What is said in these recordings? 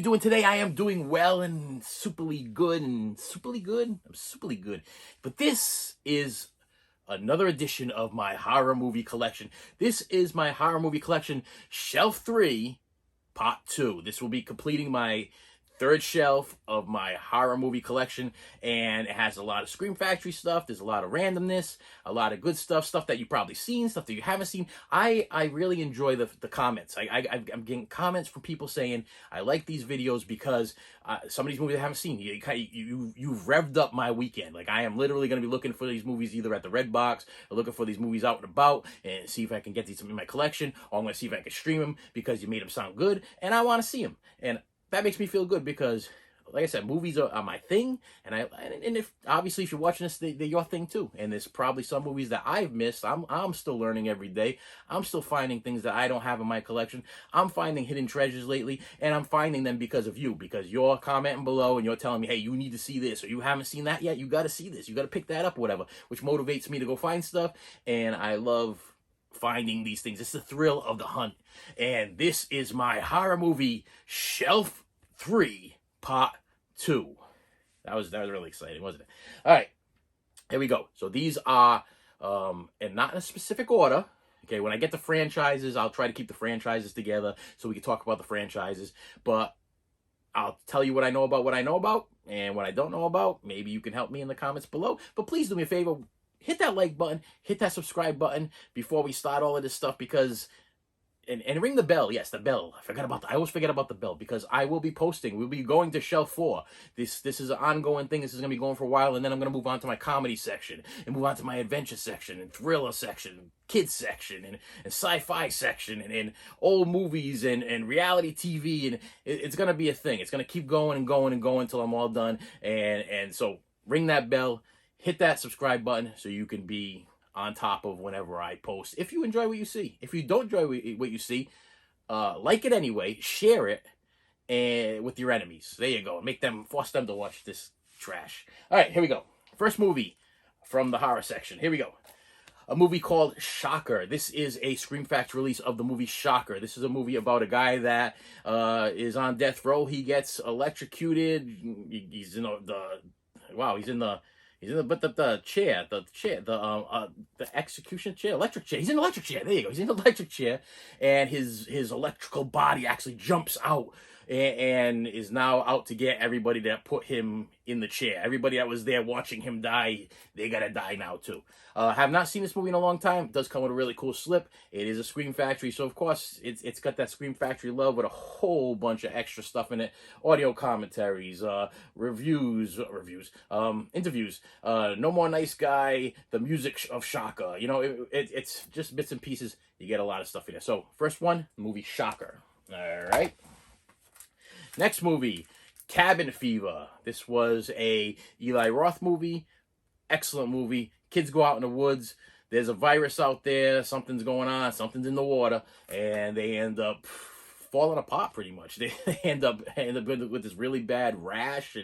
you doing today? I am doing well and superly good and superly good. I'm superly good. But this is another edition of my horror movie collection. This is my horror movie collection, Shelf 3, Part 2. This will be completing my third shelf of my horror movie collection, and it has a lot of Scream Factory stuff. There's a lot of randomness, a lot of good stuff that you've probably seen, stuff that you haven't seen. I really enjoy the comments. I'm getting comments from people saying, I like these videos because some of these movies I haven't seen. You've revved up my weekend. Like, I am literally going to be looking for these movies either at the Red Box or looking for these movies out and about and see if I can get these in my collection, or I'm going to see if I can stream them because you made them sound good and I want to see them. And that makes me feel good because, like I said, movies are my thing, and if obviously if you're watching this, they're your thing too. And there's probably some movies that I've missed. I'm still learning every day. I'm still finding things that I don't have in my collection. I'm finding hidden treasures lately, and I'm finding them because of you, because you're commenting below and you're telling me, hey, you need to see this, or you haven't seen that yet. You got to see this. You got to pick that up, or whatever, which motivates me to go find stuff. And I love finding these things. It's the thrill of the hunt. And this is my horror movie Shelf 3 Part 2. That was really exciting, wasn't it? All right, here we go. So these are and not in a specific order. Okay, when I get the franchises, I'll try to keep the franchises together so we can talk about the franchises. But I'll tell you what I know about, and what I don't know about, maybe you can help me in the comments below. But please do me a favor, hit that like button, hit that subscribe button before we start all of this stuff, because and ring the bell. Yes, the bell. I always forget about the bell, because I will be posting. We'll be going to Shelf 4. This is an ongoing thing. This is going to be going for a while, and then I'm going to move on to my comedy section, and move on to my adventure section, and thriller section, and kids section, and sci-fi section, and old movies, and reality TV, and it's going to be a thing. It's going to keep going and going and going until I'm all done, and so ring that bell, hit that subscribe button so you can be on top of whenever I post. If you enjoy what you see. If you don't enjoy what you see, like it anyway, share it, and with your enemies. There you go. Force them to watch this trash. All right, here we go. First movie from the horror section. Here we go. A movie called Shocker. This is a Scream Factory release of the movie Shocker. This is a movie about a guy that is on death row. He gets electrocuted. He's in the chair, the execution chair, electric chair. He's in an electric chair. There you go. He's in an electric chair, and his electrical body actually jumps out and is now out to get everybody that put him in the chair. Everybody that was there watching him die, they gotta die now too. Have not seen this movie in a long time. It does come with a really cool slip. It is a Scream Factory, so of course it's got that Scream Factory love with a whole bunch of extra stuff in it. Audio commentaries, reviews, interviews, No More Nice Guy, the music of Shocker. You know, it's just bits and pieces. You get a lot of stuff in there. So first one, movie Shocker. All right. Next movie, Cabin Fever. This was a Eli Roth movie. Excellent movie. Kids go out in the woods. There's a virus out there. Something's going on. Something's in the water. And they end up falling apart pretty much. They end up with this really bad rash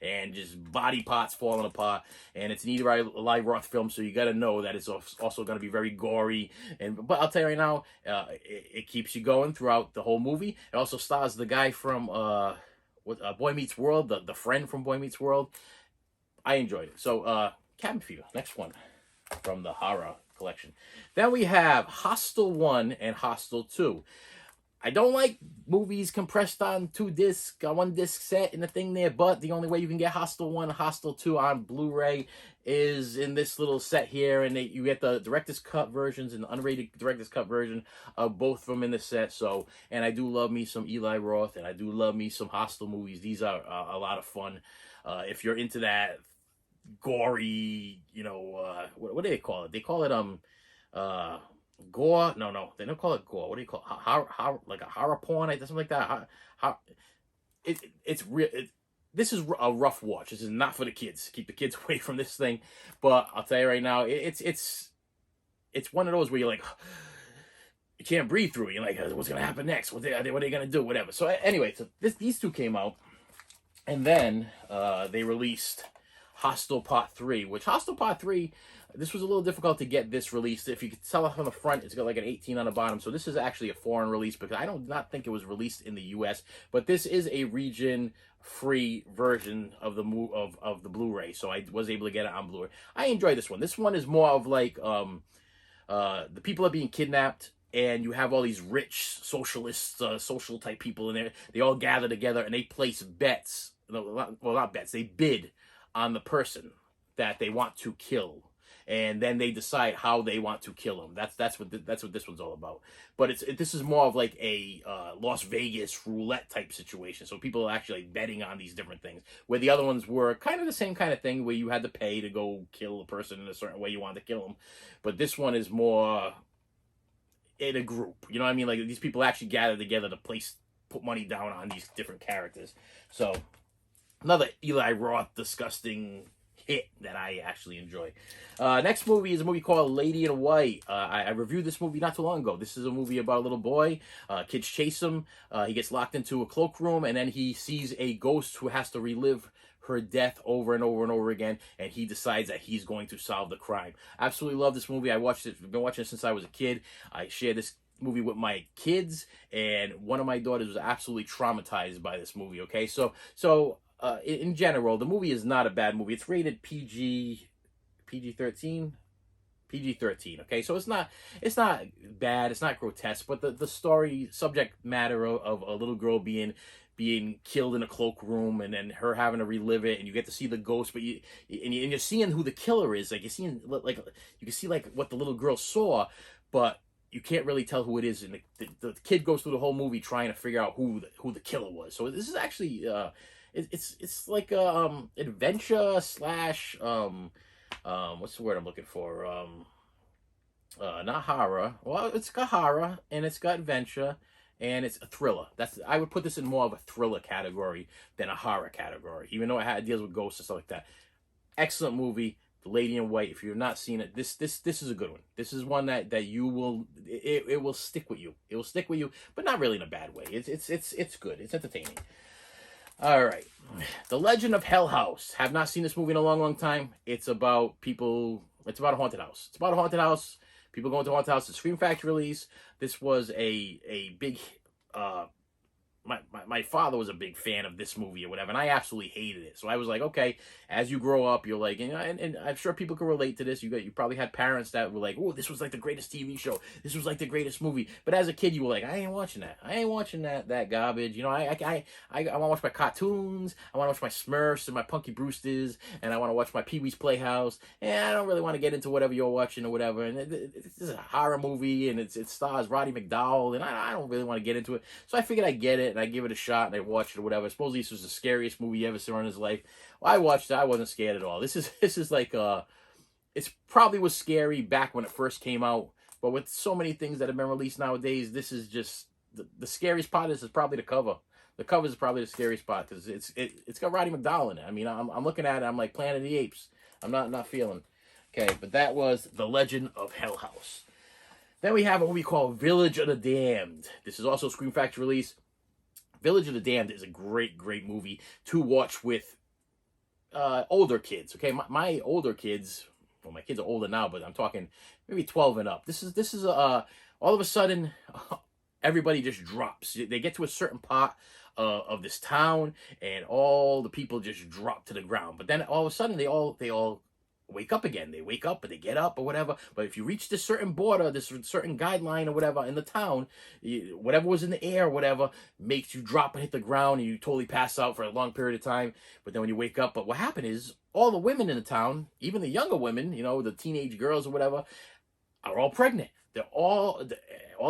and just body parts falling apart. And it's an Eli Roth film, so you got to know that it's also going to be very gory. But I'll tell you right now, it keeps you going throughout the whole movie. It also stars the guy from Boy Meets World, the friend from Boy Meets World. I enjoyed it. So Cabin Fever, next one from the horror collection. Then we have Hostel 1 and Hostel 2. I don't like movies compressed on one disc set and the thing there, but the only way you can get Hostel 1 and Hostel 2 on Blu-ray is in this little set here, and you get the director's cut versions and the unrated director's cut version of both of them in the set. So, and I do love me some Eli Roth, and I do love me some Hostel movies. These are a lot of fun. If you're into that gory, what do they call it? They call it gore? No, they don't call it gore. What do you call it? Like a horror porn, something like that. It's real. This is a rough watch. This is not for the kids. Keep the kids away from this thing. But I'll tell you right now, it's one of those where you're like, you can't breathe through it. You're like, what's gonna happen next? What are they gonna do? Whatever. So anyway, so these two came out, and then they released Hostel Part 3, which Hostel Part 3, this was a little difficult to get this released. If you could tell it on the front, it's got like an 18 on the bottom. So this is actually a foreign release because I don't not think it was released in the US, but this is a region free version of the of the Blu-ray. So I was able to get it on Blu-ray. I enjoy this one. This one is more of like the people are being kidnapped, and you have all these rich socialists, social type people in there. They all gather together and they place bets. Well, not bets. They bid on the person that they want to kill, and then they decide how they want to kill him. That's what this one's all about. But this is more of like a Las Vegas roulette type situation. So people are actually like betting on these different things. Where the other ones were kind of the same kind of thing, where you had to pay to go kill a person in a certain way you wanted to kill them. But this one is more in a group. You know what I mean? Like these people actually gather together to put money down on these different characters. So another Eli Roth disgusting hit that I actually enjoy. Next movie is a movie called Lady in White. I reviewed this movie not too long ago. This is a movie about a little boy. Kids chase him. He gets locked into a cloakroom, and then he sees a ghost who has to relive her death over and over and over again, and he decides that he's going to solve the crime. Absolutely love this movie. I watched it. I've been watching it since I was a kid. I shared this movie with my kids, and one of my daughters was absolutely traumatized by this movie. Okay, so in general, the movie is not a bad movie. It's rated PG-13. PG-13. Okay, so it's not bad. It's not grotesque, but the story subject matter of a little girl being killed in a cloakroom, and then her having to relive it, and you get to see the ghost, but you're seeing who the killer is. Like you're seeing like you can see like what the little girl saw, but you can't really tell who it is. And the kid goes through the whole movie trying to figure out who the killer was. So this is actually it's like adventure slash what's the word I'm looking for? Not horror. Well, it's got horror and it's got adventure and it's a thriller. I would put this in more of a thriller category than a horror category, even though it deals with ghosts and stuff like that. Excellent movie, The Lady in White. If you've not seen it, this is a good one. This is one that you will it will stick with you. It will stick with you, but not really in a bad way. It's good. It's entertaining. All right, The Legend of Hell House. Have not seen this movie in a long time. It's about people. It's about a haunted house. It's about a haunted house. People going to a haunted house. The Scream Factory release. This was a big. My father was a big fan of this movie or whatever, and I absolutely hated it. So I was like, okay, as you grow up, you're like, and I'm sure people can relate to this. You probably had parents that were like, oh, this was like the greatest TV show. This was like the greatest movie. But as a kid, you were like, I ain't watching that. I ain't watching that garbage. I want to watch my cartoons. I want to watch my Smurfs and my Punky Brewsters, and I want to watch my Pee-wee's Playhouse. And I don't really want to get into whatever you're watching or whatever. And this is a horror movie, and it stars Roddy McDowall, and I don't really want to get into it. So I figured I'd get it. And I give it a shot, and I watched it or whatever. Supposedly this was the scariest movie he ever saw in his life. Well, I watched it. I wasn't scared at all. This is like it's probably was scary back when it first came out, but with so many things that have been released nowadays, this is just the scariest part. Is probably the cover. The cover is probably the scariest part because it's got Roddy McDowall in it. I mean, I'm looking at it. I'm like Planet of the Apes. I'm not feeling. Okay, but that was The Legend of Hell House. Then we have a movie called Village of the Damned. This is also a Scream Factory release. Village of the Damned is a great movie to watch with older kids. Okay, my older kids, well, my kids are older now, but I'm talking maybe 12 and up. This is all of a sudden everybody just drops. They get to a certain part of this town, and all the people just drop to the ground. But then all of a sudden they all wake up again. They wake up, but they get up or whatever. But if you reach this certain border, this certain guideline or whatever in the town, whatever was in the air or whatever makes you drop and hit the ground, and you totally pass out for a long period of time. But then when you wake up, but what happened is all the women in the town, even the younger women, the teenage girls or whatever, are all pregnant. They're all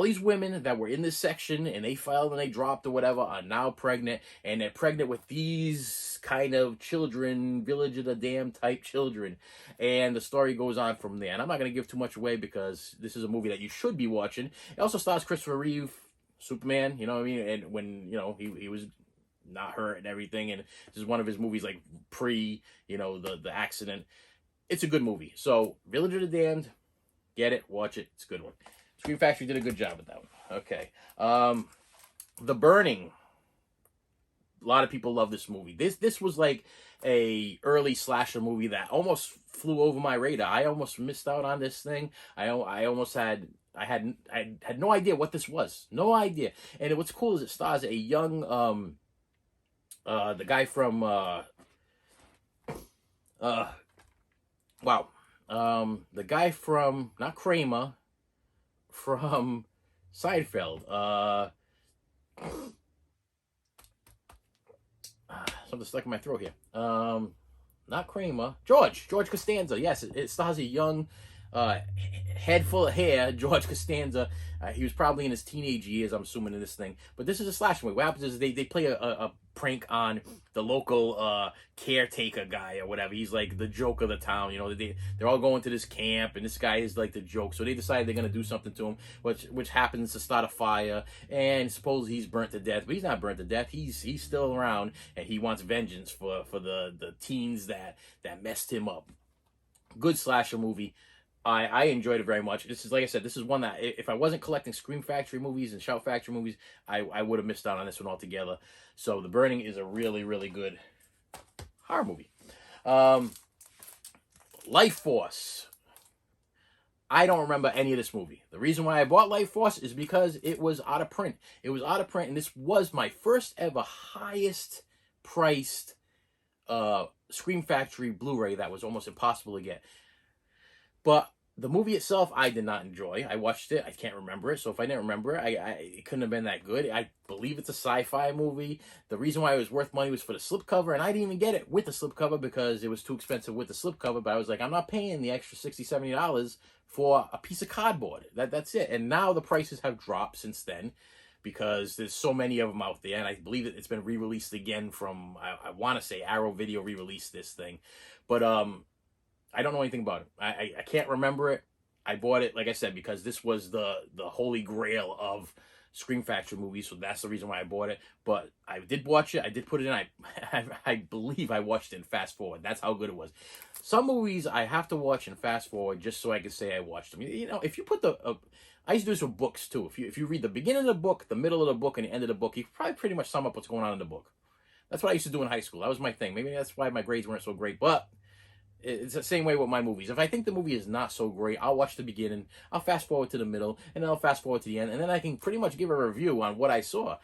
these women that were in this section and they fell and they dropped or whatever are now pregnant, and they're pregnant with these kind of children, Village of the Damned type children, and the story goes on from there. And I'm not going to give too much away because this is a movie that you should be watching. It also stars Christopher Reeve, Superman, you know what I mean? And when, he was not hurt and everything, and this is one of his movies like pre, the accident. It's a good movie. So Village of the Damned, get it, watch it. It's a good one. Scream Factory did a good job with that one. Okay. The Burning. A lot of people love this movie. This was like, a early slasher movie that almost flew over my radar. I almost missed out on this thing. I had no idea what this was. No idea. And what's cool is it stars a young the guy from wow. The guy from, not Kramer, from Seinfeld. Something stuck in my throat here. Not Kramer. George Costanza. Yes, it stars a young, head full of hair, George Costanza. He was probably in his teenage years, I'm assuming, in this thing. But this is a slasher movie. What happens is they play a prank on the local caretaker guy or whatever. He's like the joke of the town. You know, they're all going to this camp, and this guy is like the joke. So they decide they're gonna do something to him, which happens to start a fire. And suppose he's burnt to death, but he's not burnt to death. He's still around, and he wants vengeance for the teens that messed him up. Good slasher movie. I enjoyed it very much. This is, like I said, this is one that if I wasn't collecting Scream Factory movies and Shout Factory movies, I would have missed out on this one altogether. So The Burning is a really, really good horror movie. Lifeforce. I don't remember any of this movie. The reason why I bought Lifeforce is because it was out of print. It was out of print, and this was my first ever highest priced Scream Factory Blu-ray that was almost impossible to get. But the movie itself, I did not enjoy. I watched it. I can't remember it. So if I didn't remember it, it couldn't have been that good. I believe it's a sci-fi movie. The reason why it was worth money was for the slipcover. And I didn't even get it with the slipcover because it was too expensive with the slipcover. But I was like, I'm not paying the extra $60, $70 for a piece of cardboard. That's it. And now the prices have dropped since then, because there's so many of them out there. And I believe it's been re-released again from, I want to say Arrow Video re-released this thing. But, I don't know anything about it. I can't remember it. I bought it, like I said, because this was the holy grail of Scream Factory movies, so that's the reason why I bought it. But I did watch it. I did put it in. I believe I watched it in fast forward. That's how good it was. Some movies I have to watch in fast forward just so I can say I watched them. You know, if you put I used to do this with books too. If you read the beginning of the book, the middle of the book, and the end of the book, you can probably pretty much sum up what's going on in the book. That's what I used to do in high school. That was my thing. Maybe that's why my grades weren't so great, but it's the same way with my movies. If I think the movie is not so great, I'll watch the beginning, I'll fast forward to the middle, and then I'll fast forward to the end, and then I can pretty much give a review on what I saw.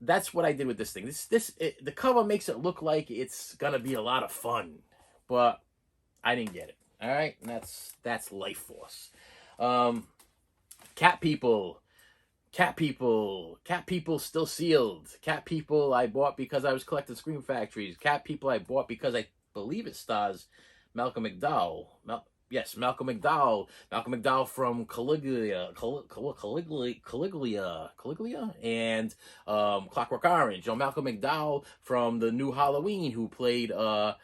That's what I did with this thing. The cover makes it look like it's gonna be a lot of fun, but I didn't get it. All right, and that's Lifeforce. Cat People still sealed. Cat People I bought because I was collecting Scream Factories. Cat People I bought because I believe it stars Malcolm McDowell. Malcolm McDowell. Malcolm McDowell from Caligula, and Clockwork Orange. Malcolm McDowell from the new Halloween, who played wow,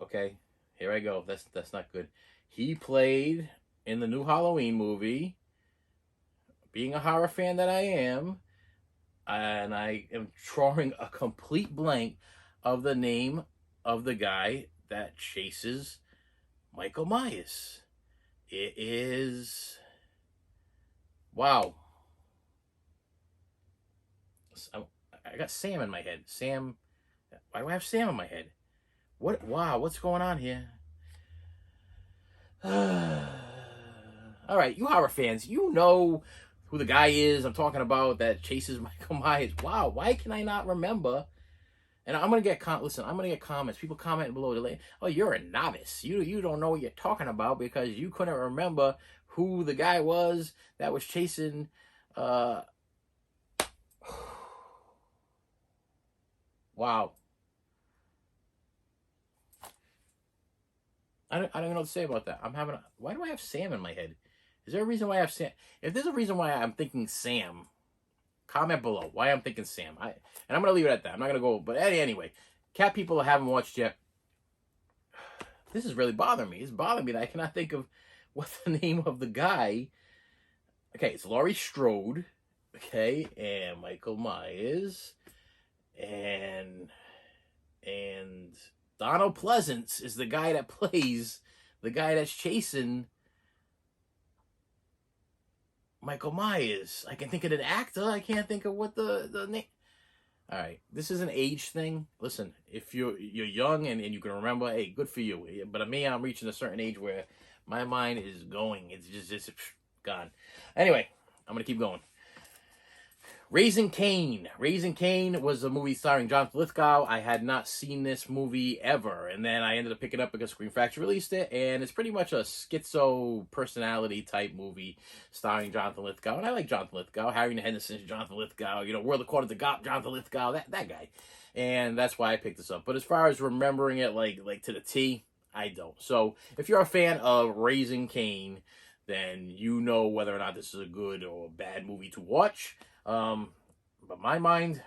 okay, here I go. That's not good. He played in the new Halloween movie. Being a horror fan that I am, and I am drawing a complete blank of the name of the guy that chases Michael Myers. It is, wow. I got Sam in my head. Sam. Why do I have Sam in my head? What? Wow, what's going on here? All right, you horror fans, you know who the guy is I'm talking about that chases Michael Myers. Wow, why can I not remember? And I'm gonna get I'm gonna get comments. People commenting below. Like, oh, you're a novice. You don't know what you're talking about because you couldn't remember who the guy was that was chasing. Wow. I don't even know what to say about that. Why do I have Sam in my head? Is there a reason why I have Sam? If there's a reason why I'm thinking Sam, comment below why I'm thinking Sam. And I'm going to leave it at that. I'm not going to go. But anyway, Cat People I haven't watched yet. This is really bothering me. It's bothering me that I cannot think of what the name of the guy. Okay, it's Laurie Strode. Okay, and Michael Myers. And Donald Pleasance is the guy that plays the guy that's chasing Michael Myers. I can think of an actor. I can't think of what the name. All right, this is an age thing. Listen, if you're young and you can remember, hey, good for you. But me, I'm reaching a certain age where my mind is going. It's just gone. Anyway, I'm gonna keep going. Raising Cain. Raising Cain was a movie starring John Lithgow. I had not seen this movie ever, and then I ended up picking it up because Scream Factory released it, and it's pretty much a schizo personality type movie starring Jonathan Lithgow, and I like Jonathan Lithgow. Harry and Henderson's Jonathan Lithgow, you know, World According to God, Jonathan Lithgow, that guy, and that's why I picked this up. But as far as remembering it like to the T, I don't. So if you're a fan of Raising Cain, then you know whether or not this is a good or bad movie to watch. But my mind's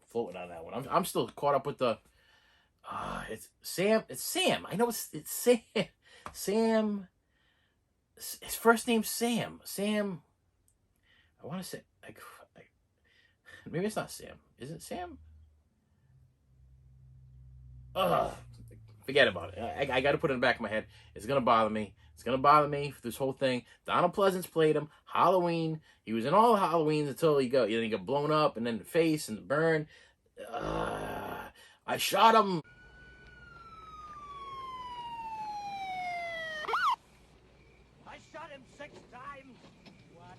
floating on that one. I'm still caught up with the, it's Sam. I know it's Sam. Sam, his first name's Sam. Sam, I want to say, maybe it's not Sam. Is it Sam? Forget about it. I got to put it in the back of my head. It's going to bother me. It's going to bother me for this whole thing. Donald Pleasance played him. Halloween. He was in all the Halloweens until he got blown up and then the face and the burn. I shot him. I shot him 6 times. What?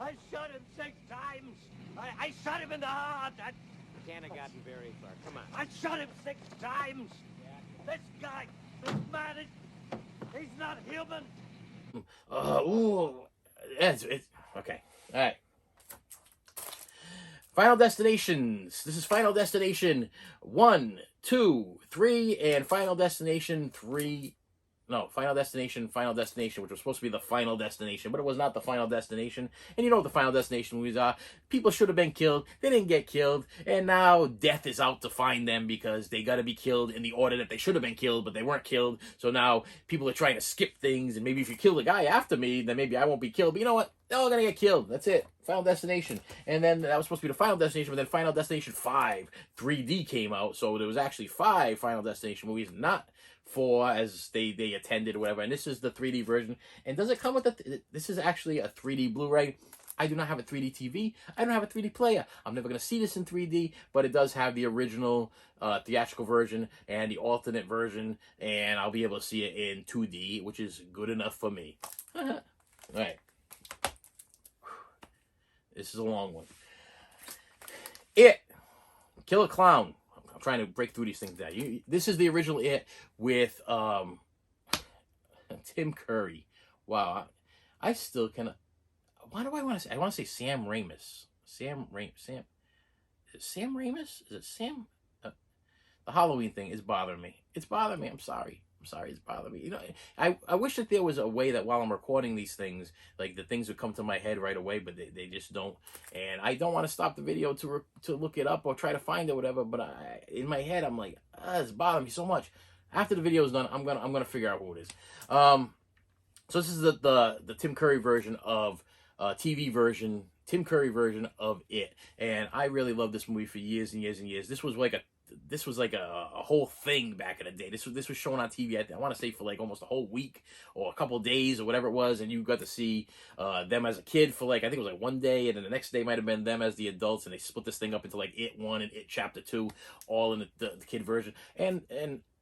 I shot him 6 times. I shot him in the heart. Can't have gotten very far. Come on. I shot him 6 times. This guy, this man, he's not human. It's okay. All right. Final Destinations. This is Final Destination 1, 2, 3, and Final Destination 3. No, Final Destination, which was supposed to be the Final Destination, but it was not the Final Destination. And you know what the Final Destination movies are. People should have been killed. They didn't get killed. And now death is out to find them because they got to be killed in the order that they should have been killed, but they weren't killed. So now people are trying to skip things. And maybe if you kill the guy after me, then maybe I won't be killed. But you know what? They're all going to get killed. That's it. Final Destination. And then that was supposed to be the Final Destination, but then Final Destination 5 3D came out. So there was actually 5 Final Destination movies, not 4 as they attended or whatever. And this is the 3D version. And does it come with this is actually a 3D Blu-ray. I do not have a 3D TV. I don't have a 3D player. I'm never going to see this in 3D, but it does have the original theatrical version and the alternate version, and I'll be able to see it in 2D, which is good enough for me. All right. This is a long one. It. Killer Clown. I'm trying to break through these things down. This is the original It with Tim Curry. Wow. I still kind why do I want to say? I want to say Sam Ramis. Sam. Is it Sam Ramis? Is it Sam? The Halloween thing is bothering me. It's bothering me. I'm sorry. It's bothering me. You know, I wish that there was a way that while I'm recording these things, like the things would come to my head right away, but they just don't. And I don't want to stop the video to look it up or try to find it, or whatever. But in my head, I'm like, it's bothering me so much. After the video is done, I'm gonna figure out who it is. So this is the Tim Curry version of TV version, Tim Curry version of It, and I really loved this movie for years and years and years. This was like a whole thing back in the day. This was shown on TV. I want to say for like almost a whole week or a couple of days or whatever it was, and you got to see them as a kid for like, I think it was like one day, and then the next day might have been them as the adults, and they split this thing up into like It 1 and It Chapter 2, all in the kid version. And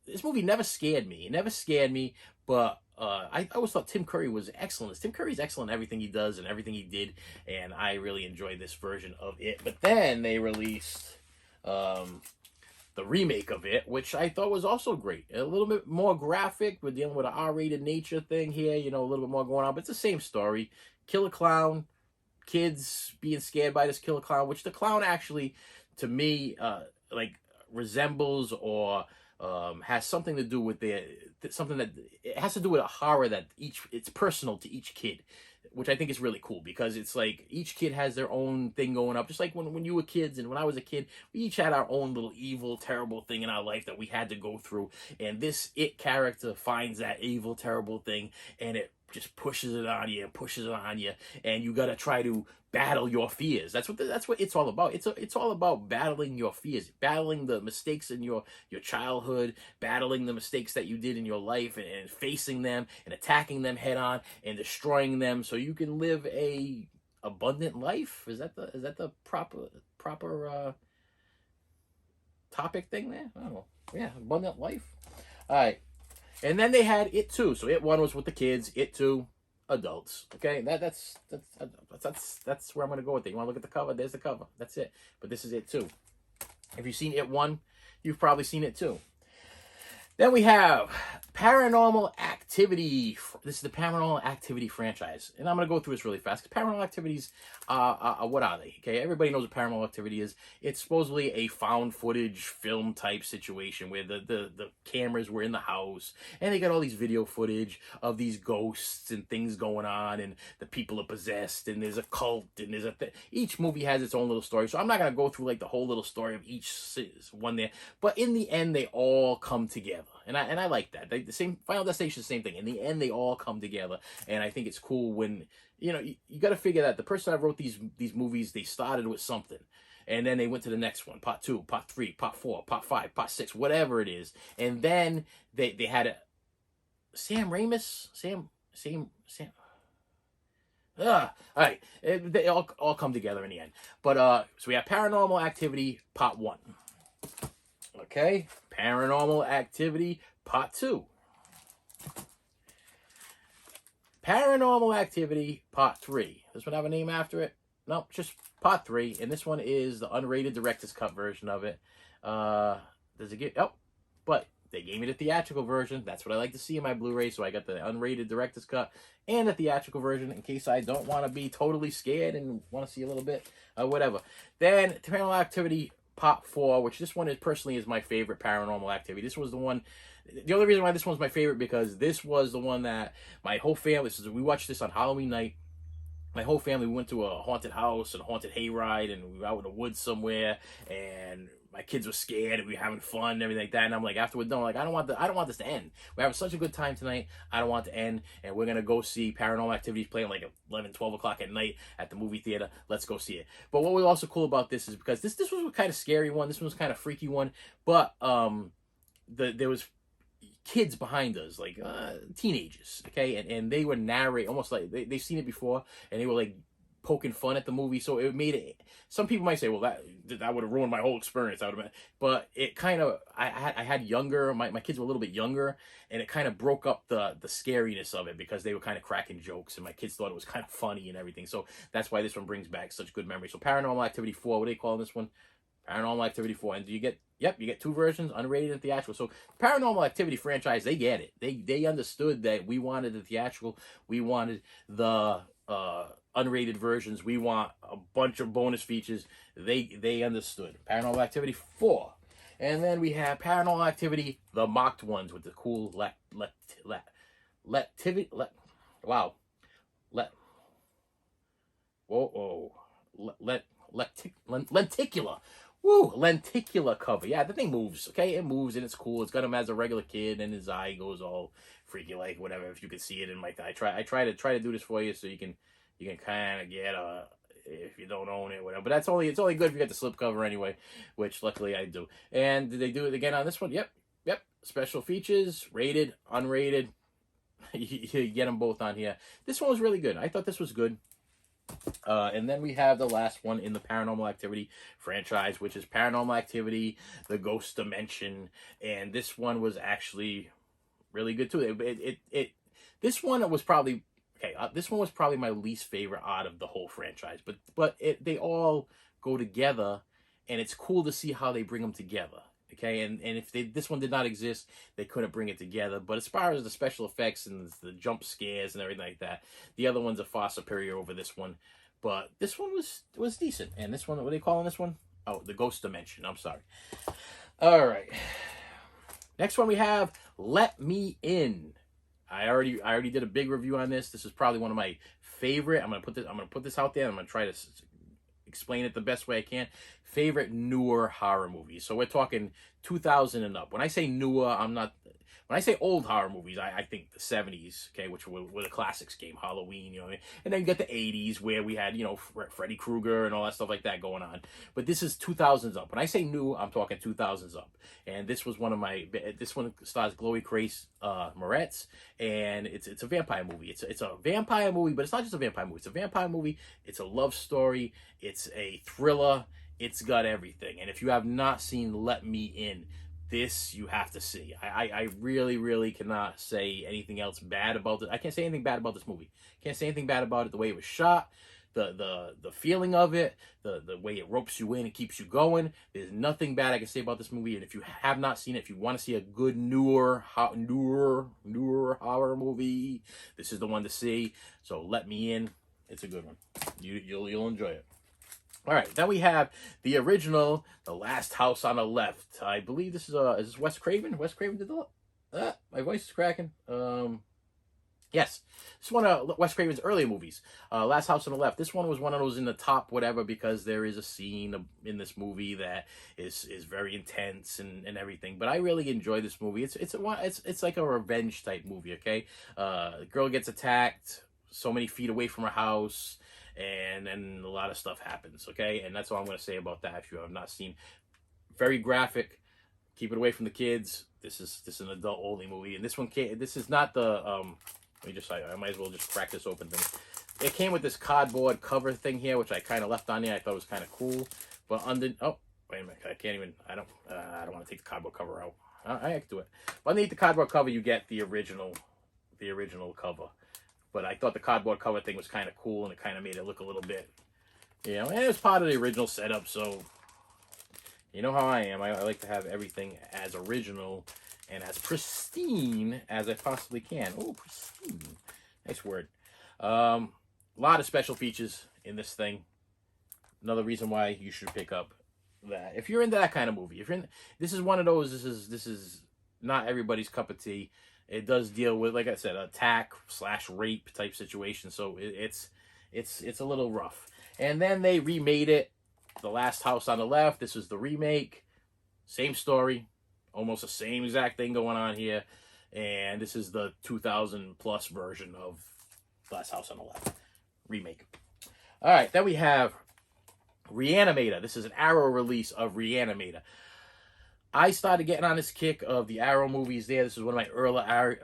this movie never scared me. It never scared me, but I always thought Tim Curry was excellent. Tim Curry's excellent in everything he does and everything he did, and I really enjoyed this version of It. But then they released the remake of It, which I thought was also great. A little bit more graphic. We're dealing with an R-rated nature thing here, you know, a little bit more going on, but it's the same story. Killer clown, kids being scared by this killer clown, which the clown actually, to me, like resembles or has something to do with something that it has to do with a horror that it's personal to each kid, which I think is really cool, because it's like each kid has their own thing going up. Just like when you were kids and when I was a kid, we each had our own little evil, terrible thing in our life that we had to go through. And this It character finds that evil, terrible thing, and it just pushes it on you and pushes it on you, and you got to try to battle your fears. That's what it's all about. It's all about battling your fears, battling the mistakes in your childhood, battling the mistakes that you did in your life, and facing them and attacking them head on and destroying them so you can live a abundant life. Is that the proper proper topic thing there? I don't know. Yeah, abundant life. All right. And then they had It 2. So It 1 was with the kids. It 2, adults. Okay, that's where I'm gonna go with it. You want to look at the cover? There's the cover. That's it. But this is It 2. If you've seen It 1, you've probably seen It 2. Then we have Paranormal Activity. This is the Paranormal Activity franchise. And I'm going to go through this really fast. Because Paranormal Activities, what are they? Okay, everybody knows what Paranormal Activity is. It's supposedly a found footage film type situation where the cameras were in the house. And they got all these video footage of these ghosts and things going on. And the people are possessed. And there's a cult. And there's each movie has its own little story. So I'm not going to go through like the whole little story of each one there. But in the end, they all come together. And I like that. The same Final Destination, the same thing. In the end, they all come together, and I think it's cool when you got to figure that the person that wrote these movies, they started with something, and then they went to the next one, part 2, part 3, part 4, part 5, part 6, whatever it is, and then they had a Sam. All right, they all come together in the end. But so we have Paranormal Activity Part 1. Okay, Paranormal Activity Part 2. Paranormal Activity Part 3. This one have a name after it? No, just Part 3. And this one is the unrated director's cut version of it. Does it get... Oh, but they gave me the theatrical version. That's what I like to see in my Blu-ray. So I got the unrated director's cut and the theatrical version in case I don't want to be totally scared and want to see a little bit of whatever. Then Paranormal Activity Part 4, which this one is personally is my favorite Paranormal Activity. This was the one, the only reason why this one's my favorite because this was the one that my whole family, we watched this on Halloween night. My whole family went to a haunted house and a haunted hayride, and we were out in the woods somewhere, and my kids were scared and we were having fun and everything like that. And I'm like, after we're done, like, I don't want this to end. We're having such a good time tonight. I don't want it to end. And we're going to go see Paranormal Activities playing like 11, 12 o'clock at night at the movie theater. Let's go see it. But what was also cool about this is because this was a kind of scary one. This one was kind of freaky one. But there was kids behind us, like teenagers, okay? And they were narrating, almost like they've seen it before. And they were like poking fun at the movie, so it made it. Some people might say, "Well, that would have ruined my whole experience." But it kind of. I had younger. My kids were a little bit younger, and it kind of broke up the scariness of it because they were kind of cracking jokes, and my kids thought it was kind of funny and everything. So that's why this one brings back such good memories. So Paranormal Activity 4. What do they call this one? Paranormal Activity 4. And do you get? Yep, you get 2 versions, unrated and theatrical. So Paranormal Activity franchise, they get it. They understood that we wanted the theatrical, we wanted the unrated versions, we want a bunch of bonus features. They understood. Paranormal Activity 4. And then we have Paranormal Activity, the mocked ones with the cool lenticular. Woo, lenticular cover. Yeah, the thing moves, okay? It moves and it's cool. It's got him as a regular kid and his eye goes all freaky like whatever, if you can see it in my I try to do this for you so you can kind of get if you don't own it, whatever. But it's only good if you got the slipcover anyway, which luckily I do. And did they do it again on this one? Yep. Special features, rated, unrated. You get them both on here. This one was really good. I thought this was good. And then we have the last one in the Paranormal Activity franchise, which is Paranormal Activity, the Ghost Dimension. And this one was actually really good too. This one was probably this one was probably my least favorite out of the whole franchise. But they all go together, and it's cool to see how they bring them together. Okay, and if this one did not exist, they couldn't bring it together. But as far as the special effects and the jump scares and everything like that, the other ones are far superior over this one. But this one was decent. And this one, what are they calling this one? Oh, the Ghost Dimension. I'm sorry. All right. Next one we have Let Me In. I already did a big review on this. This is probably one of my favorite. I'm gonna put this out there. I'm gonna try to explain it the best way I can. Favorite newer horror movies. So we're talking 2000 and up. When I say newer, when I say old horror movies, I think the 70s, okay, which were the classics came, Halloween, you know, and then you got the 80s where we had, Freddy Krueger and all that stuff like that going on. But this is 2000s up. When I say new, I'm talking 2000s up. And this was this one stars Chloe Grace Moretz, and it's a vampire movie. It's a vampire movie, but it's not just a vampire movie. It's a vampire movie. It's a love story. It's a thriller. it's got everything. And if you have not seen Let Me In, this you have to see. I really, really cannot say anything else bad about it. I can't say anything bad about this movie. Can't say anything bad about it. The way it was shot, the feeling of it, the way it ropes you in and keeps you going. There's nothing bad I can say about this movie. And if you have not seen it, if you want to see a good newer horror movie, this is the one to see. So Let Me In. It's a good one. You'll enjoy it. All right, then we have the original, The Last House on the Left. I believe this is this Wes Craven? Wes Craven did the... my voice is cracking. Yes, this is one of Wes Craven's earlier movies. Last House on the Left. This one was one of those in the top whatever because there is a scene in this movie that is very intense and everything. But I really enjoy this movie. It's like a revenge type movie. Okay, the girl gets attacked so many feet away from her house. And then a lot of stuff happens, okay? And that's all I'm going to say about that if you have not seen. Very graphic. Keep it away from the kids. This is an adult-only movie. And this one this is not the... I might as well just crack this open thing. It came with this cardboard cover thing here, which I kind of left on there. I thought it was kind of cool. But under... Oh, wait a minute. I can't even... I don't want to take the cardboard cover out. I can do it. But underneath the cardboard cover, you get the original cover. But I thought the cardboard cover thing was kind of cool, and it kind of made it look a little bit, and it was part of the original setup, so you know how I am. I like to have everything as original and as pristine as I possibly can. Oh, pristine. Nice word. A lot of special features in this thing. Another reason why you should pick up that. If you're into that kind of movie, this is one of those, this is not everybody's cup of tea. It does deal with, like I said, attack/rape type situation. So it's a little rough. And then they remade it. The Last House on the Left. This is the remake. Same story. Almost the same exact thing going on here. And this is the 2000 plus version of Last House on the Left. Remake. All right. Then we have Re-animator. This is an Arrow release of Re-animator. I started getting on this kick of the Arrow movies there. This is one of my early Arrow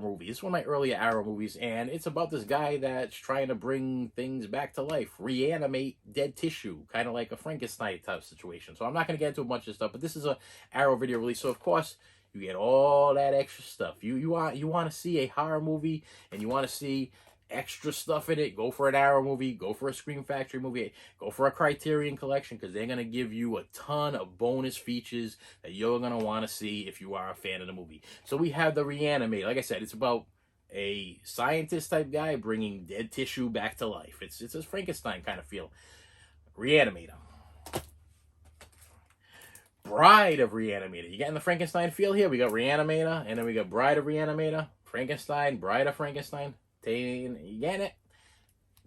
movies. It's one of my earlier Arrow movies, and it's about this guy that's trying to bring things back to life, reanimate dead tissue, kind of like a Frankenstein type situation. So I'm not going to get into a bunch of stuff, but this is a Arrow video release, so of course you get all that extra stuff. You want to see a horror movie, and you want to see extra stuff in it, go for an Arrow movie, go for a Scream Factory movie, go for a Criterion collection, because they're going to give you a ton of bonus features that you're going to want to see if you are a fan of the movie. So we have the Re-animator. Like I said, it's about a scientist type guy bringing dead tissue back to life. It's a Frankenstein kind of feel. Re-animator. Bride of Re-animator. You getting the Frankenstein feel here? We got Re-animator, and then we got Bride of Re-animator, Frankenstein, Bride of Frankenstein. You get it?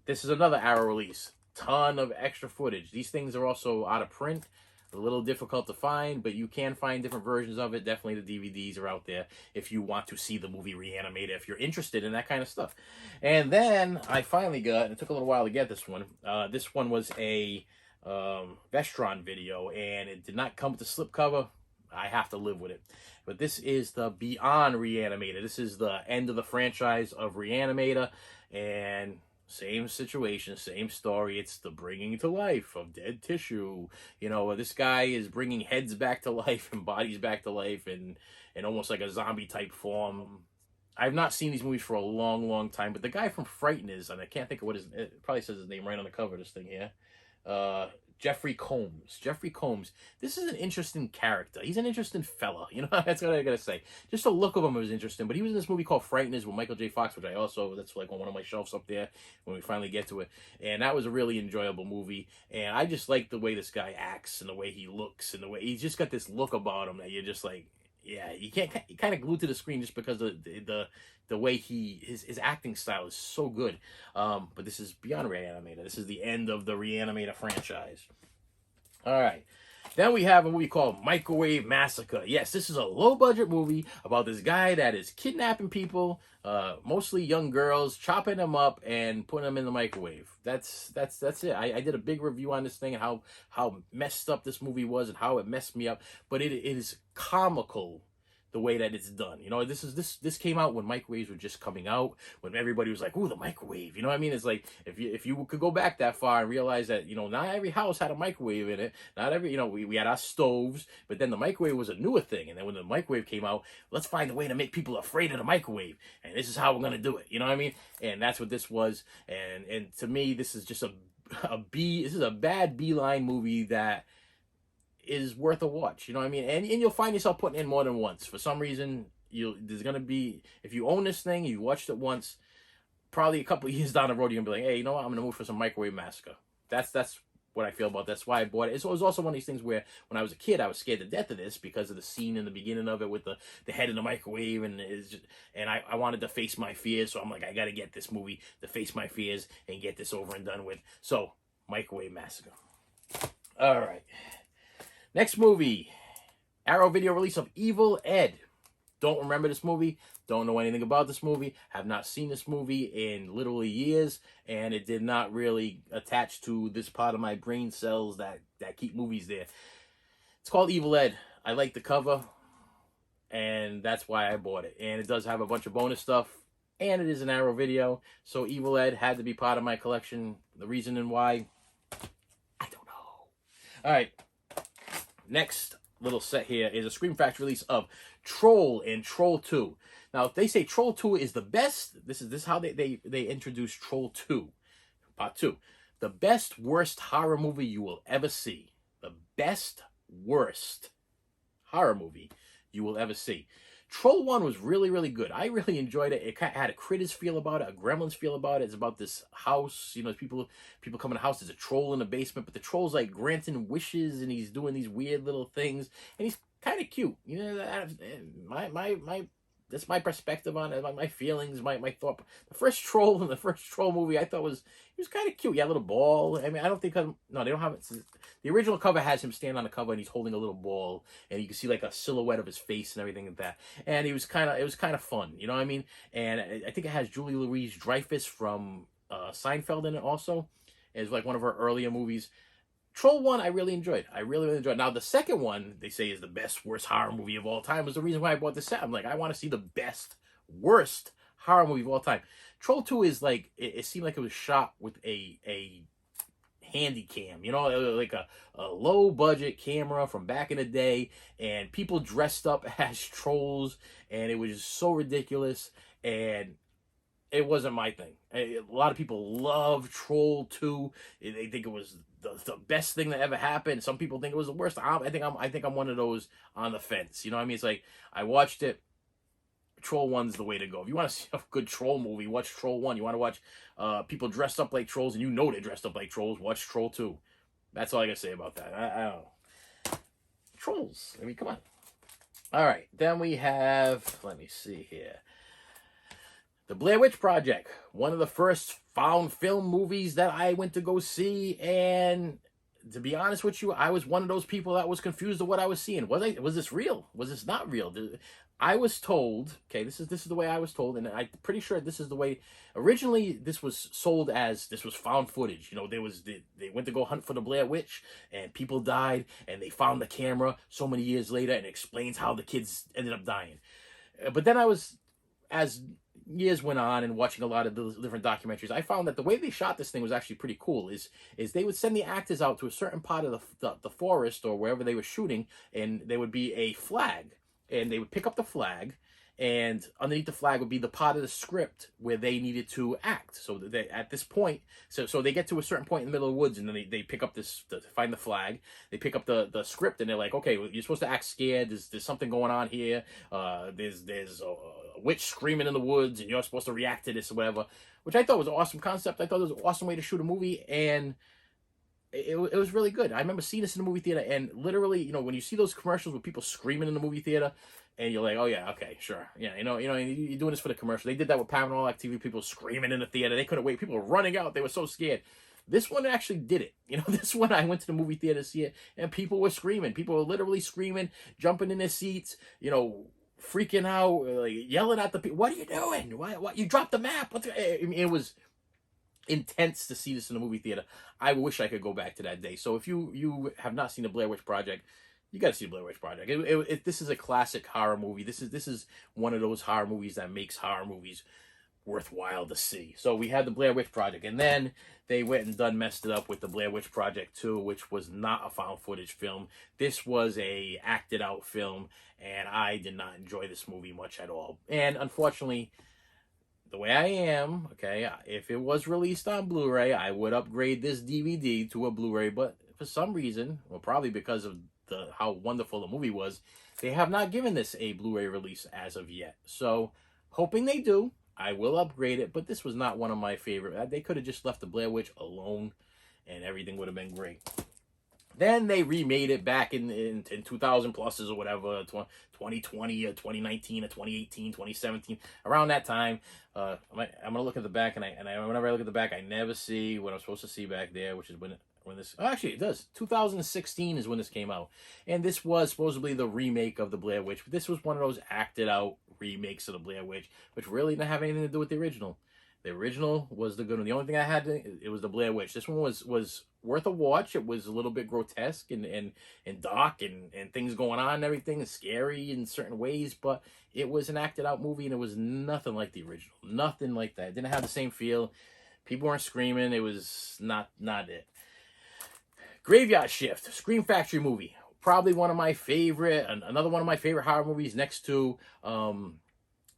This is another Arrow release. Ton of extra footage. These things are also out of print. A little difficult to find, but you can find different versions of it. Definitely the DVDs are out there if you want to see the movie Re-animator, if you're interested in that kind of stuff. And then I finally got, and it took a little while to get this one. This one was a Vestron video, and it did not come with the slipcover. I have to live with it. But this is the Beyond Re-animator. This is the end of the franchise of Re-animator. And same situation, same story. It's the bringing to life of dead tissue. This guy is bringing heads back to life and bodies back to life in almost like a zombie type form. I've not seen these movies for a long, long time. But the guy from Frighteners, and I can't think of it probably says his name right on the cover of this thing here. Jeffrey Combs. Jeffrey Combs. This is an interesting character. He's an interesting fella. That's what I gotta say. Just the look of him was interesting. But he was in this movie called Frighteners with Michael J. Fox, which that's like on one of my shelves up there when we finally get to it. And that was a really enjoyable movie. And I just like the way this guy acts and the way he looks and the way he's just got this look about him that you're just like, yeah, you kind of glued to the screen just because of the way his acting style is so good. But this is Beyond Re-animator. This is the end of the Re-animator franchise. All right. Then we have a movie called Microwave Massacre. Yes, this is a low-budget movie about this guy that is kidnapping people, mostly young girls, chopping them up and putting them in the microwave. That's it. I did a big review on this thing and how messed up this movie was and how it messed me up. But it is comical the way that it's done. You know, this came out when microwaves were just coming out, when everybody was like, "Ooh, the microwave." You know what I mean? It's like if you could go back that far and realize that, you know, not every house had a microwave in it. Not every, you know, we had our stoves, but then the microwave was a newer thing. And then when the microwave came out, let's find a way to make people afraid of the microwave. And this is how we're gonna do it. You know what I mean? And that's what this was. And to me, this is just this is a bad B-line movie that is worth a watch. You know what I mean? And you'll find yourself putting in more than once. For some reason, there's gonna be, if you own this thing, you watched it once, probably a couple of years down the road, you're gonna be like, hey, you know what? I'm gonna move for some Microwave Massacre. That's what I feel about. That's why I bought it. It was also one of these things where when I was a kid, I was scared to death of this because of the scene in the beginning of it with the head in the microwave, and I wanted to face my fears. So I'm like, I gotta get this movie to face my fears and get this over and done with. So Microwave Massacre. All right. Next movie, Arrow Video release of Evil Ed. Don't remember this movie. Don't know anything about this movie. Have not seen this movie in literally years. And it did not really attach to this part of my brain cells that keep movies there. It's called Evil Ed. I like the cover. And that's why I bought it. And it does have a bunch of bonus stuff. And it is an Arrow Video. So Evil Ed had to be part of my collection. The reason and why, I don't know. All right. Next little set here is a Scream Factory release of Troll and Troll 2. Now, if they say Troll 2 is the best, this is how they introduce Troll 2, Part 2. The best, worst horror movie you will ever see. The best, worst horror movie you will ever see. Troll 1 was really, really good. I really enjoyed it. It kind of had a Critters feel about it, a Gremlins feel about it. It's about this house. You know, people come in the house. There's a troll in the basement, but the troll's like granting wishes, and he's doing these weird little things, and he's kind of cute. You know, that's my perspective on it, my feelings, my thought. The first troll in the first Troll movie, I thought he was kind of cute. He had a little ball. I mean, I don't think no, they don't have it. The original cover has him stand on the cover and he's holding a little ball, and you can see like a silhouette of his face and everything like that. And it was kind of fun, you know what I mean? And I think it has Julie Louis-Dreyfus from Seinfeld in it also. It's like one of her earlier movies. Troll 1, I really enjoyed. I really, really enjoyed. Now, the second one, they say, is the best, worst horror movie of all time. Was the reason why I bought this set. I'm like, I want to see the best, worst horror movie of all time. Troll 2 is like, it seemed like it was shot with a handy cam, you know, like a low-budget camera from back in the day, and people dressed up as trolls, and it was just so ridiculous, and it wasn't my thing. A lot of people love Troll 2. They think it was the best thing that ever happened. Some people think it was the worst. I think I'm one of those on the fence. You know what I mean? It's like, I watched it. Troll 1's the way to go. If you want to see a good troll movie, watch Troll 1. You want to watch people dressed up like trolls, and you know they're dressed up like trolls, watch Troll 2. That's all I got to say about that. I don't know. Trolls. I mean, come on. All right. Then we have, let me see here. The Blair Witch Project, one of the first found film movies that I went to go see, and to be honest with you, I was one of those people that was confused of what I was seeing. Was this real? Was this not real? I was told, okay, this is the way I was told, and I'm pretty sure this is the way. Originally, this was sold as this was found footage. You know, they went to go hunt for the Blair Witch, and people died, and they found the camera so many years later, and it explains how the kids ended up dying. But then as years went on and watching a lot of the different documentaries, I found that the way they shot this thing was actually pretty cool. Is they would send the actors out to a certain part of the forest or wherever they were shooting, and there would be a flag, and they would pick up the flag, and underneath the flag would be the part of the script where they needed to act. So they, at this point, so they get to a certain point in the middle of the woods, and then they pick up to find the flag. They pick up the script, and they're like, okay, well, you're supposed to act scared. There's something going on here. There's a witch screaming in the woods, and you're supposed to react to this or whatever, which I thought was an awesome concept. I thought it was an awesome way to shoot a movie, and it was really good. I remember seeing this in the movie theater, and literally, you know, when you see those commercials with people screaming in the movie theater, and you're like, oh yeah, okay, sure, yeah, you know, you're doing this for the commercial. They did that with Paranormal Activity. People screaming in the theater, they couldn't wait. People were running out. They were so scared. This one actually did it. You know, this one I went to the movie theater to see it, and people were screaming. People were literally screaming, jumping in their seats, you know, freaking out, like yelling at the people. What are you doing? What? You dropped the map. I mean, it was intense to see this in the movie theater. I wish I could go back to that day. So if you have not seen the Blair Witch Project, You got to see Blair Witch Project. This is a classic horror movie. This is one of those horror movies that makes horror movies worthwhile to see. So we had the Blair Witch Project, and then they went and messed it up with the Blair Witch Project 2, which was not a found footage film. This was a acted out film, and I did not enjoy this movie much at all. And unfortunately, the way I am, okay, if it was released on Blu-ray, I would upgrade this DVD to a Blu-ray, but for some reason, well, probably because of how wonderful the movie was, they have not given this a Blu-ray release as of yet. So, hoping they do, I will upgrade it, but this was not one of my favorite. They could have just left the Blair Witch alone, and everything would have been great. Then they remade it back in 2000 pluses or whatever, 2020 or 2019 or 2018, 2017, around that time. I'm gonna look at the back, and whenever I look at the back, I never see what I'm supposed to see back there, which is when this. Oh, actually, it does. 2016 is when this came out, and this was supposedly the remake of the Blair Witch. But this was one of those acted out remakes of the Blair Witch, which really didn't have anything to do with the original. The original was the good one. The only thing I had it was the Blair Witch. This one was worth a watch. It was a little bit grotesque and dark and things going on and everything, and scary in certain ways, but it was an acted out movie, and it was nothing like the original. Nothing like that. It didn't have the same feel. People weren't screaming. It was not it. Graveyard Shift, Scream Factory movie. Probably one of my favorite, another one of my favorite horror movies next to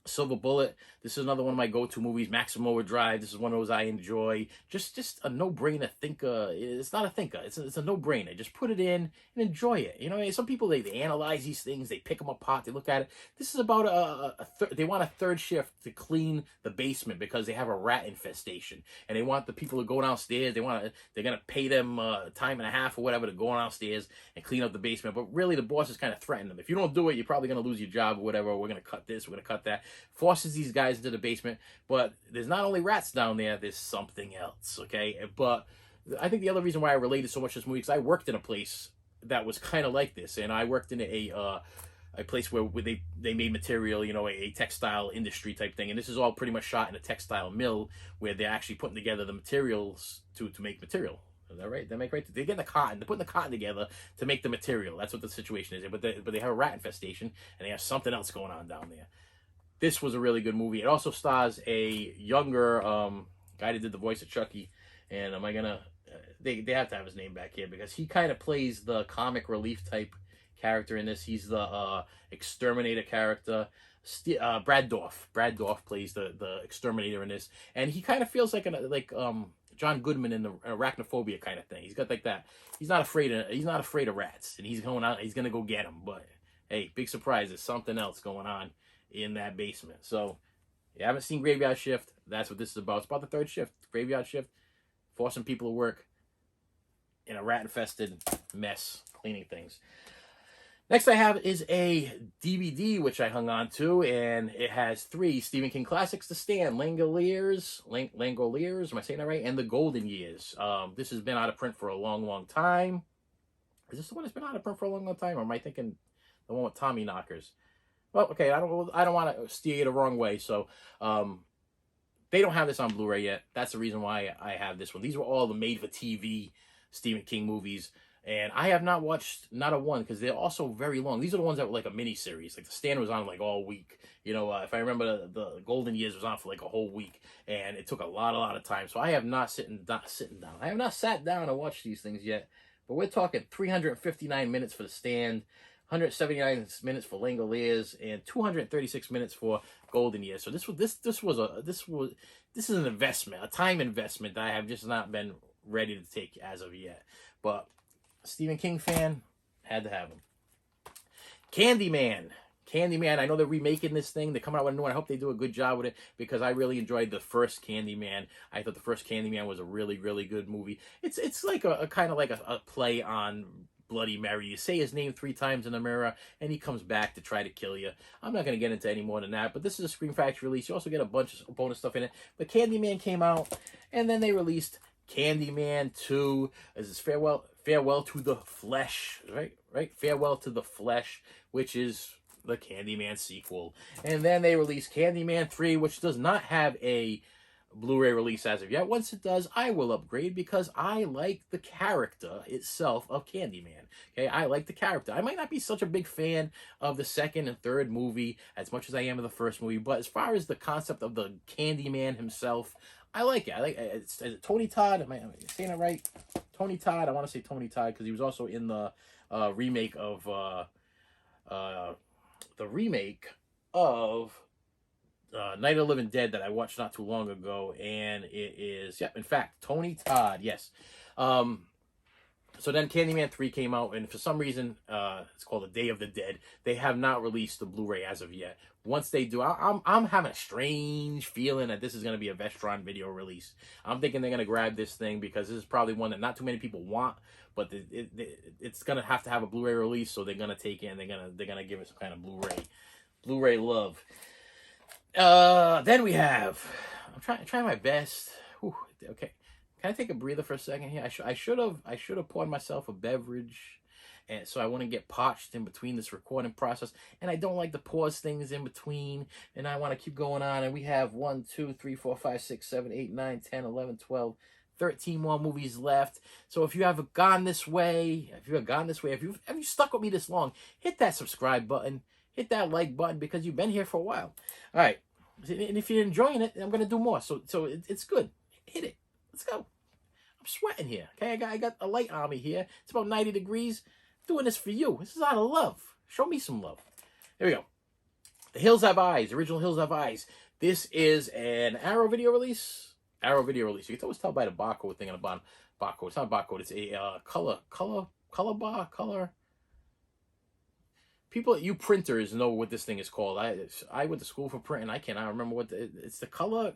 Silver Bullet. This is another one of my go-to movies. Maximum Overdrive. This is one of those I enjoy. Just a no-brainer thinker. It's not a thinker. It's a no-brainer. Just put it in and enjoy it. You know, some people, they analyze these things. They pick them apart. They look at it. This is about they want a third shift to clean the basement because they have a rat infestation. And they want the people to go downstairs. They're going to pay them time and a half or whatever to go downstairs and clean up the basement. But really, the boss is kind of threatening them. If you don't do it, you're probably going to lose your job or whatever. We're going to cut this. We're going to cut that. Forces these guys into the basement, but there's not only rats down there, there's something else, okay? But I think the other reason why I related so much to this movie is I worked in a place that was kind of like this, and I worked in a place where they made material, you know, a textile industry type thing, and this is all pretty much shot in a textile mill where they're actually putting together the materials to make material. Is that right? They're getting the cotton. They're putting the cotton together to make the material. That's what the situation is. But they have a rat infestation, and they have something else going on down there. This was a really good movie. It also stars a younger guy that did the voice of Chucky. And am I going to... They have to have his name back here because he kind of plays the comic relief type character in this. He's the exterminator character. Brad Dourif. Brad Dourif plays the exterminator in this. And he kind of feels like John Goodman in the Arachnophobia kind of thing. He's got like that. He's not afraid of rats. And he's going out. He's going to go get them. But hey, big surprise. There's something else going on in that basement. So, if you haven't seen Graveyard Shift, that's what this is about. It's about the third shift. Graveyard Shift, forcing people to work in a rat-infested mess, cleaning things. Next I have is a DVD, which I hung on to, and it has 3 Stephen King classics to stand. Langoliers, am I saying that right? And The Golden Years. This has been out of print for a long, long time. Is this the one that's been out of print for a long, long time? Or am I thinking the one with Tommy Knockers? Well, okay, I don't want to steer you the wrong way. So, they don't have this on Blu-ray yet. That's the reason why I have this one. These were all the made-for-TV Stephen King movies, and I have not watched not a one because they're also very long. These are the ones that were like a mini-series. Like The Stand was on like all week. You know, if I remember, the Golden Years was on for like a whole week, and it took a lot of time. So I have not sitting down. I have not sat down and watched these things yet. But we're talking 359 minutes for The Stand, 179 minutes for Langoliers, and 236 minutes for Golden Years. So this is an investment, a time investment that I have just not been ready to take as of yet. But Stephen King fan, had to have him. Candyman. I know they're remaking this thing. They're coming out with a new one. I hope they do a good job with it because I really enjoyed the first Candyman. I thought the first Candyman was a really, really good movie. It's like a kind of like a play on Bloody Mary. You say his name 3 times in the mirror, and he comes back to try to kill you. I'm not going to get into any more than that, but this is a Scream Factory release. You also get a bunch of bonus stuff in it. But Candyman came out, and then they released Candyman 2 as his farewell to the flesh, right? Farewell to the Flesh, which is the Candyman sequel. And then they released Candyman 3, which does not have a Blu-ray release as of yet. Once it does, I will upgrade because I like the character itself of Candyman. Okay, I like the character. I might not be such a big fan of the second and third movie as much as I am of the first movie, but as far as the concept of the Candyman himself, I like it. I like it. Is it Tony Todd? Am I saying it right? Tony Todd. I want to say Tony Todd because he was also in the remake of Night of the Living Dead that I watched not too long ago, and it is, yeah, in fact, Tony Todd, yes. So then Candyman 3 came out, and for some reason, it's called The Day of the Dead. They have not released the Blu-ray as of yet. Once they do, I'm having a strange feeling that this is going to be a Vestron video release. I'm thinking they're going to grab this thing because this is probably one that not too many people want, but it's going to have a Blu-ray release, so they're going to take it and they're going to give it some kind of Blu-ray love. Then we have, I'm trying my best. Whew, okay. Can I take a breather for a second here? I should have poured myself a beverage, and so I want to get parched in between this recording process, and I don't like to pause things in between, and I want to keep going on. And we have 1, 2, 3, 4, 5, 6, 7, 8, 9, 10, 11, 12, 13 more movies left. So if you have gone this way, if you stuck with me this long, hit that subscribe button, hit that like button because you've been here for a while. All right, and if you're enjoying it, I'm gonna do more. So it's good. Hit it. Let's go. I'm sweating here. Okay, I got a light on me here. It's about 90 degrees. Doing this for you. This is out of love. Show me some love. Here we go. The Hills Have Eyes. Original Hills Have Eyes. This is an Arrow video release. Arrow video release. You can always tell by the barcode thing on the bottom. Barcode. It's not a barcode. It's a color bar. People, you printers know what this thing is called. I went to school for printing. I cannot remember what it's the color.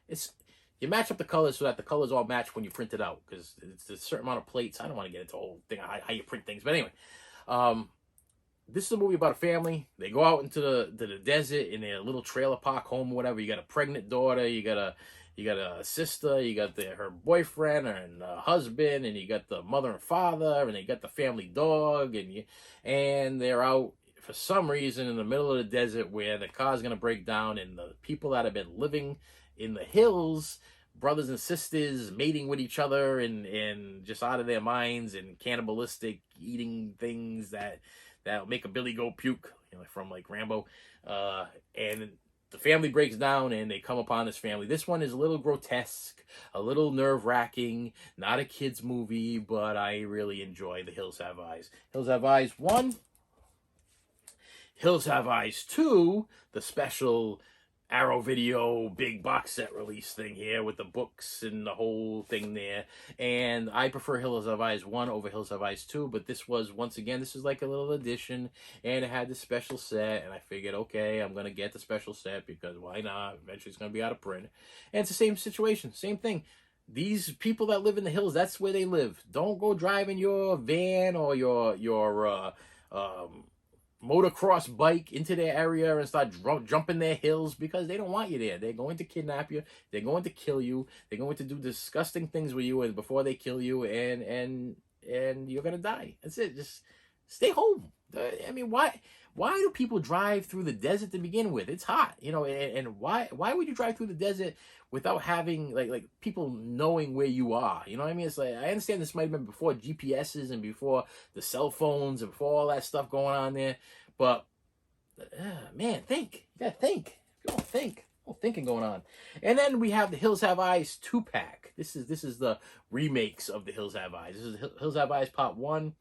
It's. You match up the colors so that the colors all match when you print it out, because it's a certain amount of plates. I don't want to get into the whole thing, how you print things. But anyway, this is a movie about a family. They go out into the desert in their little trailer park home or whatever. You got a pregnant daughter. You got a sister. You got her boyfriend and husband. And you got the mother and father. And they got the family dog. And they're out for some reason in the middle of the desert where the car's going to break down. And the people that have been living in the hills, brothers and sisters mating with each other and just out of their minds and cannibalistic, eating things that'll make a billy goat puke, from like Rambo. And the family breaks down and they come upon this family. This one is a little grotesque, a little nerve-wracking, not a kid's movie, but I really enjoy The Hills Have Eyes. Hills Have Eyes 1, Hills Have Eyes 2, the special Arrow Video big box set release thing here with the books and the whole thing there. And I prefer Hills Have Eyes 1 over Hills Have Eyes 2, but this was, once again, this is like a little edition, and it had the special set, and I figured, okay, I'm going to get the special set because why not? Eventually it's going to be out of print. And it's the same situation, same thing. These people that live in the hills, that's where they live. Don't go driving your van or your motocross bike into their area and start jumping their hills, because they don't want you there. They're going to kidnap you. They're going to kill you. They're going to do disgusting things with you, and before they kill you, and you're gonna die. That's it. Just stay home. I mean, why do people drive through the desert to begin with? It's hot, and why would you drive through the desert without having like people knowing where you are? You know what I mean? It's like, I understand this might have been before GPSs and before the cell phones and before all that stuff going on there, but man, think. You gotta think. You don't think. Thinking going on. And then we have the Hills Have Eyes 2-pack. This is the remakes of the Hills Have Eyes. This is Hills Have Eyes Part 1,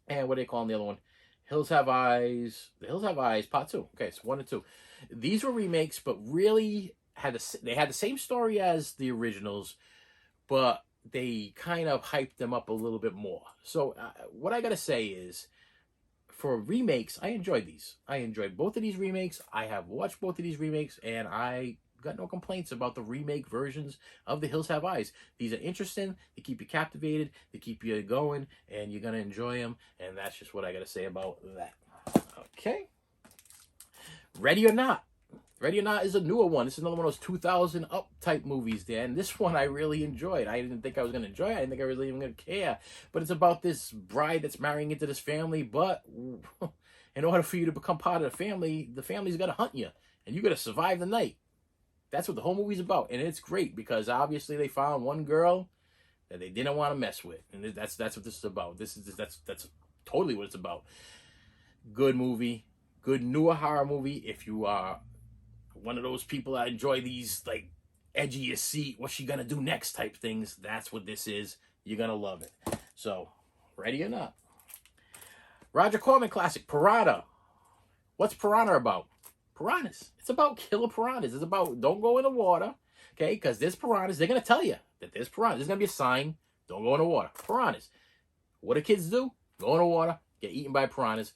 and what do they call the other one? Hills Have Eyes. The Hills Have Eyes Part 2. Okay, so 1 and 2. These were remakes, but really they had the same story as the originals, but they kind of hyped them up a little bit more. So what I gotta say is, for remakes, I enjoyed these. I enjoyed both of these remakes. I have watched both of these remakes, and I got no complaints about the remake versions of The Hills Have Eyes. These are interesting. They keep you captivated. They keep you going, and you're going to enjoy them. And that's just what I got to say about that. Okay. Ready or Not. Ready or Not is a newer one. This is another one of those 2000 up type movies there. And this one I really enjoyed. I didn't think I was going to enjoy it. I didn't think I was even going to care. But it's about this bride that's marrying into this family. But in order for you to become part of the family's got to hunt you. And you got to survive the night. That's what the whole movie's about. And it's great because obviously they found one girl that they didn't want to mess with. And that's what this is about. That's totally what it's about. Good movie. Good newer horror movie. If you are one of those people that enjoy these like edgy your seat, what's she gonna do next type things, that's what this is. You're gonna love it. So, ready or not? Roger Corman classic, Piranha. What's Piranha about? Piranhas. It's about killer piranhas. It's about don't go in the water, okay? Because there's piranhas. They're going to tell you that there's piranhas. There's going to be a sign, don't go in the water. Piranhas. What do kids do? Go in the water, get eaten by piranhas.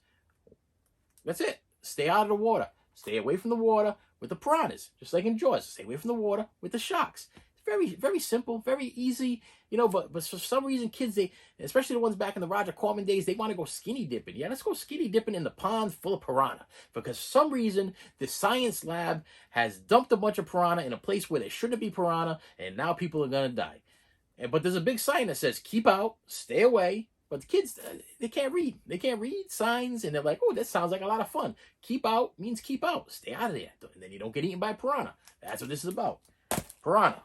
That's it. Stay out of the water. Stay away from the water with the piranhas. Just like in Jaws. Stay away from the water with the sharks. It's very, very simple, very easy. You know, but for some reason, kids, they, especially the ones back in the Roger Corman days, they want to go skinny dipping. Yeah, let's go skinny dipping in the pond full of piranha. Because for some reason, the science lab has dumped a bunch of piranha in a place where there shouldn't be piranha, and now people are going to die. But there's a big sign that says, keep out, stay away. But the kids, they can't read. They can't read signs, and they're like, oh, that sounds like a lot of fun. Keep out means keep out. Stay out of there. And then you don't get eaten by piranha. That's what this is about. Piranha.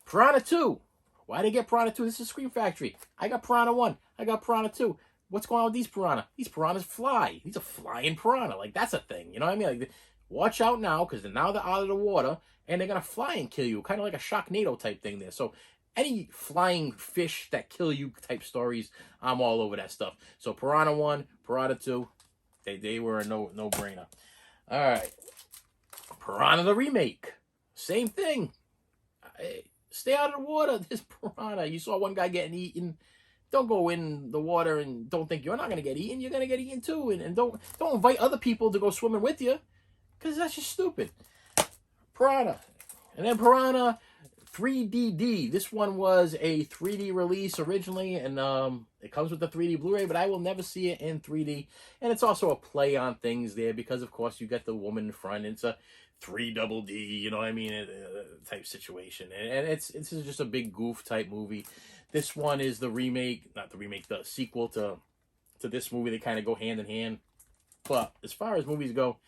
Piranha 2. Why did they get Piranha 2? This is Scream Factory. I got Piranha 1. I got Piranha 2. What's going on with these piranha? These piranhas fly. These are flying piranha. Like, that's a thing. You know what I mean? Like, watch out now, because now they're out of the water, and they're going to fly and kill you. Kind of like a Sharknado type thing there. So, any flying fish that kill you type stories, I'm all over that stuff. So, Piranha 1, Piranha 2, they were a no-brainer. All right. Piranha the remake. Same thing. Stay out of the water. This piranha. You saw one guy getting eaten. Don't go in the water and don't think you're not going to get eaten. You're going to get eaten too. And don't invite other people to go swimming with you, because that's just stupid. Piranha. And then Piranha 3DD. This one was a 3D release originally, and it comes with the 3D Blu-ray, but I will never see it in 3D. And it's also a play on things there because, of course, you got the woman in front. It's a 3DD, you know what I mean, type situation. And it's just a big goof type movie. This one is the remake, not the remake, the sequel to this movie. They kind of go hand in hand. But as far as movies go,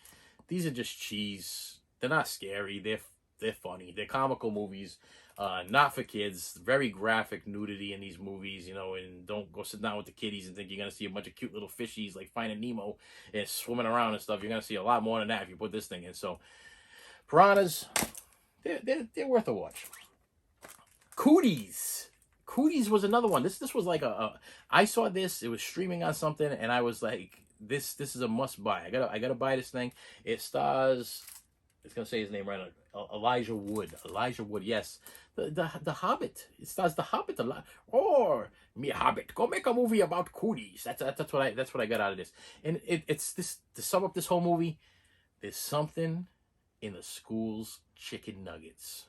these are just cheese. They're not scary. They're funny. They're comical movies. Not for kids. Very graphic nudity in these movies, you know, and don't go sit down with the kiddies and think you're going to see a bunch of cute little fishies like Finding Nemo and swimming around and stuff. You're going to see a lot more than that if you put this thing in. So, Piranhas, they're worth a watch. Cooties. Cooties was another one. This was like I saw this. It was streaming on something, and I was like, this is a must buy. I gotta buy this thing. It stars. It's gonna say his name right now. Elijah Wood. Elijah Wood. Yes. The Hobbit. It stars the Hobbit a lot. Or me Hobbit. Go make a movie about Cooties. That's what I got out of this. And it's this, to sum up this whole movie. There's something in the school's chicken nuggets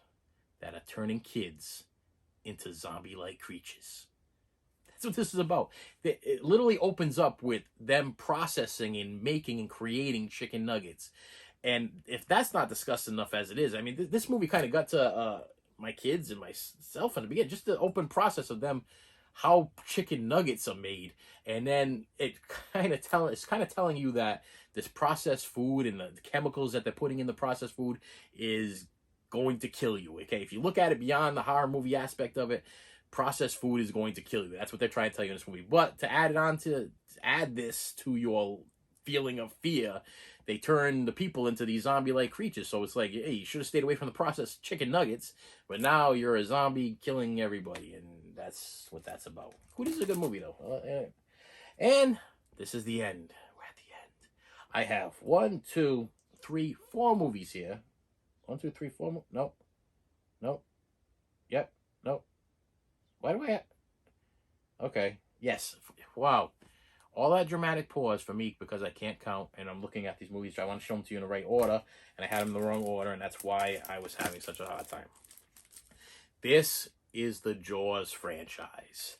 that are turning kids into zombie-like creatures. That's what this is about. It literally opens up with them processing and making and creating chicken nuggets. And if that's not discussed enough as it is, I mean, this movie kind of got to my kids and myself in the beginning, just the open process of them, how chicken nuggets are made. And then it's kind of telling you that this processed food and the chemicals that they're putting in the processed food is going to kill you. Okay, if you look at it beyond the horror movie aspect of it, processed food is going to kill you. That's what they're trying to tell you in this movie. But to add this to your feeling of fear, they turn the people into these zombie-like creatures. So it's like, hey, you should have stayed away from the processed chicken nuggets, but now you're a zombie killing everybody, and that's what that's about. Cooties is a good movie, though. And this is the end. We're at the end. I have 1, 2, 3, 4 movies here. 1, 2, 3, 4. No. Yep. No. Why do I have... Okay. Yes. Wow. All that dramatic pause for me because I can't count, and I'm looking at these movies. So I want to show them to you in the right order, and I had them in the wrong order, and that's why I was having such a hard time. This is the Jaws franchise.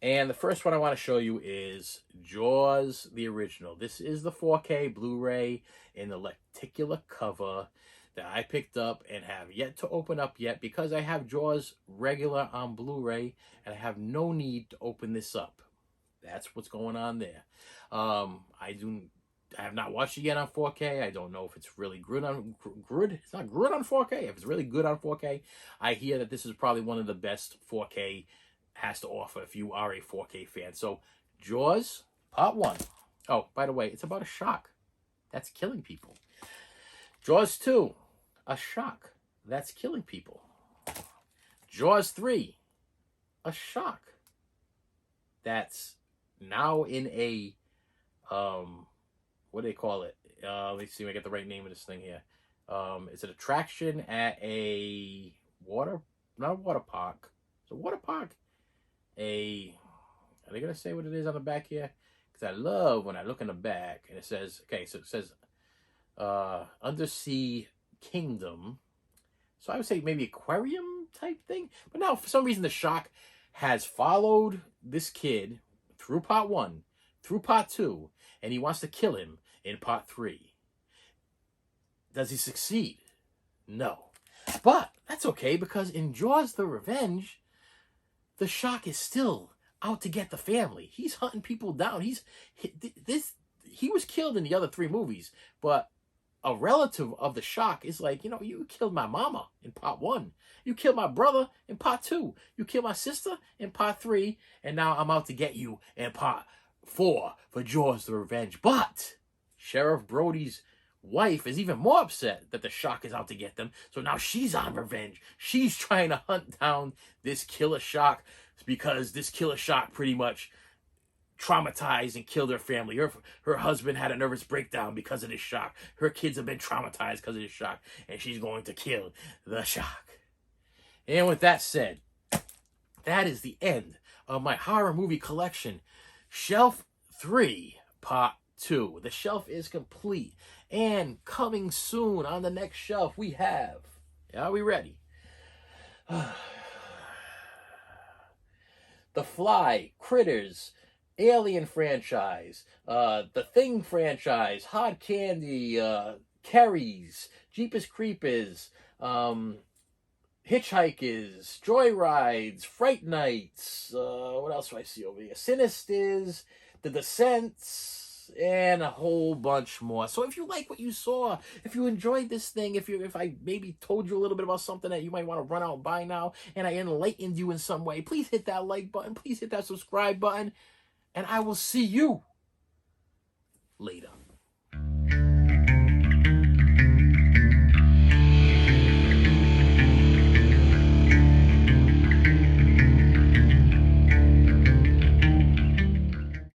And the first one I want to show you is Jaws, the original. This is the 4K Blu-ray in the lenticular cover that I picked up and have yet to open up yet because I have Jaws regular on Blu-ray and I have no need to open this up. That's what's going on there. I do I have not watched it yet on 4K. I don't know if it's really good on good. It's not good on 4K. If it's really good on 4K, I hear that this is probably one of the best 4K has to offer if you are a 4K fan. So, Jaws Part 1. Oh, by the way, it's about a shark that's killing people. Jaws 2, a shark that's killing people. Jaws 3, a shark that's now in a what do they call it? Let's see if I get the right name of this thing here. It's an attraction at a not a water park. It's a water park. Are they gonna say what it is on the back here? Because I love when I look in the back and it says, okay, so it says Undersea Kingdom. So I would say maybe aquarium type thing. But now for some reason the shark has followed this kid through Part 1, through Part 2, and he wants to kill him in Part 3. Does he succeed? No. But that's okay, because in Jaws the Revenge, the shark is still out to get the family. He's hunting people down. He was killed in the other 3 movies, but a relative of the shark is like, you killed my mama in Part 1. You killed my brother in Part 2. You killed my sister in Part 3, and now I'm out to get you in Part 4 for Jaws the Revenge. But Sheriff Brody's wife is even more upset that the shark is out to get them. So now she's on revenge. She's trying to hunt down this killer shark because this killer shark pretty much traumatized and killed her family. Her husband had a nervous breakdown because of this shark. Her kids have been traumatized because of this shark. And she's going to kill the shark. And with that said, that is the end of my horror movie collection. Shelf 3, Part 2. The shelf is complete. And coming soon on the next shelf, we have... Are we ready? The Fly, Critters, Alien franchise, The Thing franchise, Hard Candy, Carries, Jeepers Creepers, Hitchhikers, Joyrides, Fright Nights, what else do I see over here? Sinisters, The Descents, and a whole bunch more. So if you like what you saw, if you enjoyed this thing, if I maybe told you a little bit about something that you might want to run out and buy now, and I enlightened you in some way, please hit that like button, please hit that subscribe button, and I will see you later.